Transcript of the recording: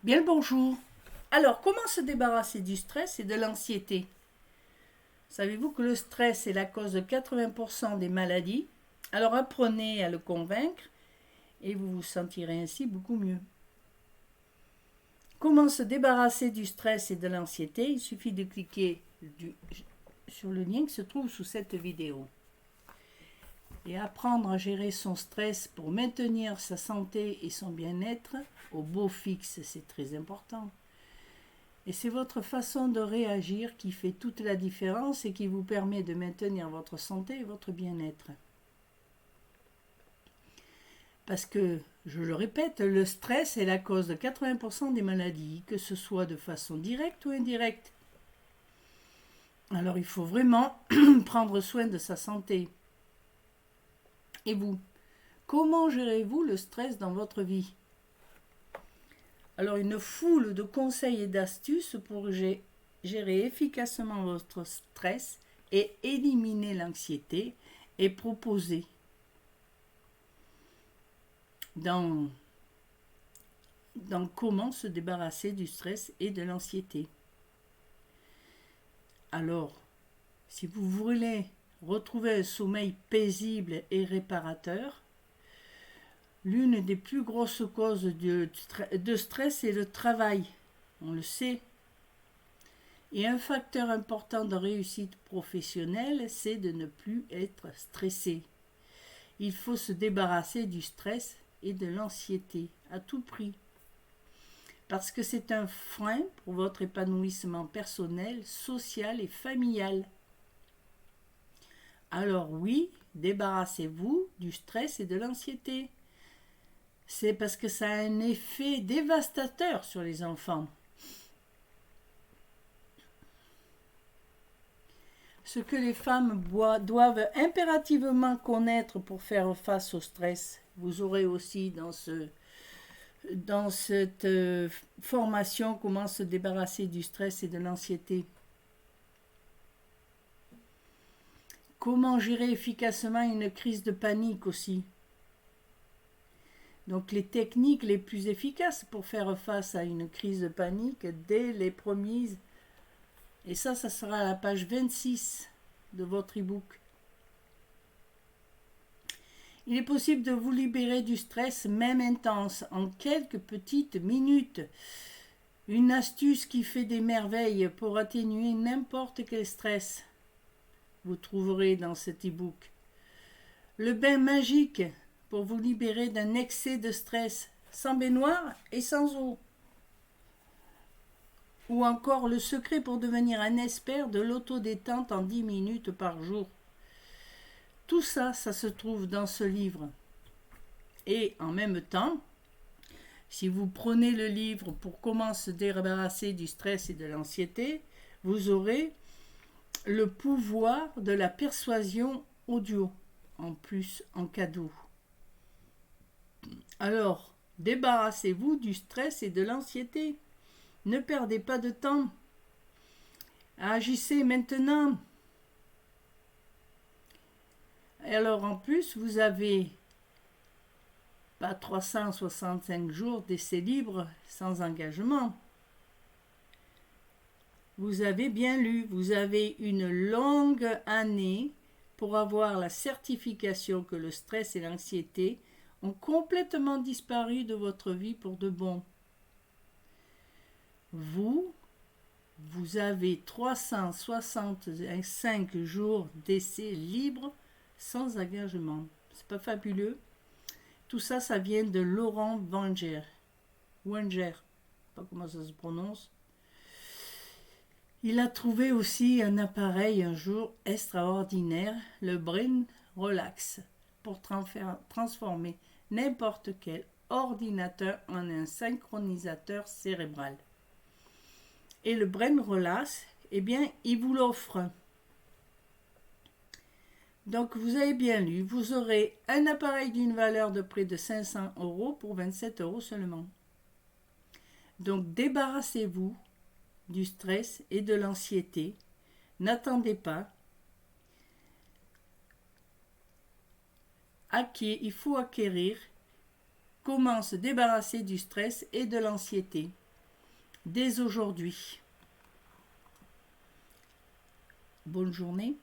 Bien le bonjour. Alors, comment se débarrasser du stress et de l'anxiété? Savez-vous que le stress est la cause de 80% des maladies? Alors apprenez à le convaincre et vous vous sentirez ainsi beaucoup mieux. Comment se débarrasser du stress et de l'anxiété? Il suffit de cliquer sur le lien qui se trouve sous cette vidéo. Et apprendre à gérer son stress pour maintenir sa santé et son bien-être au beau fixe, c'est très important. Et c'est votre façon de réagir qui fait toute la différence et qui vous permet de maintenir votre santé et votre bien-être. Parce que, je le répète, le stress est la cause de 80% des maladies, que ce soit de façon directe ou indirecte. Alors il faut vraiment prendre soin de sa santé. Et vous, comment gérez-vous le stress dans votre vie? Alors une foule de conseils et d'astuces pour gérer efficacement votre stress et éliminer l'anxiété est proposé dans comment se débarrasser du stress et de l'anxiété. Alors, si vous voulez retrouver un sommeil paisible et réparateur, l'une des plus grosses causes de stress est le travail. On le sait. Et un facteur important de réussite professionnelle, c'est de ne plus être stressé. Il faut se débarrasser du stress et de l'anxiété à tout prix. Parce que c'est un frein pour votre épanouissement personnel, social et familial. Alors oui, débarrassez-vous du stress et de l'anxiété. C'est parce que ça a un effet dévastateur sur les enfants. Ce que les femmes doivent impérativement connaître pour faire face au stress. Vous aurez aussi dans cette formation comment se débarrasser du stress et de l'anxiété. Comment gérer efficacement une crise de panique aussi. Donc les techniques les plus efficaces pour faire face à une crise de panique dès les premiers. Et ça sera à la page 26 de votre e-book. Il est possible de vous libérer du stress, même intense, en quelques petites minutes. Une astuce qui fait des merveilles pour atténuer n'importe quel stress. Vous trouverez dans cet e-book. Le bain magique pour vous libérer d'un excès de stress, sans baignoire et sans eau. Ou encore le secret pour devenir un expert de l'autodétente en 10 minutes par jour. Tout ça, ça se trouve dans ce livre. Et en même temps, si vous prenez le livre pour comment se débarrasser du stress et de l'anxiété, vous aurez le pouvoir de la persuasion audio, en plus en cadeau. Alors, débarrassez-vous du stress et de l'anxiété. Ne perdez pas de temps. Agissez maintenant. Et alors en plus, vous avez pas 365 jours d'essai libre sans engagement. Vous avez bien lu, vous avez une longue année pour avoir la certification que le stress et l'anxiété ont complètement disparu de votre vie pour de bon. Vous avez 365 jours d'essai libre sans engagement. C'est pas fabuleux? Tout ça, ça vient de Laurent Wenger. Wenger, pas comment ça se prononce. Il a trouvé aussi un appareil un jour extraordinaire, le Brain Relax, pour transformer n'importe quel ordinateur en un synchronisateur cérébral. Et le Brain Relax, eh bien, il vous l'offre. Donc, vous avez bien lu, vous aurez un appareil d'une valeur de près de 500 € pour 27 € seulement. Donc, débarrassez-vous du stress et de l'anxiété. N'attendez pas. Il faut acquérir comment se débarrasser du stress et de l'anxiété. dès aujourd'hui. Bonne journée.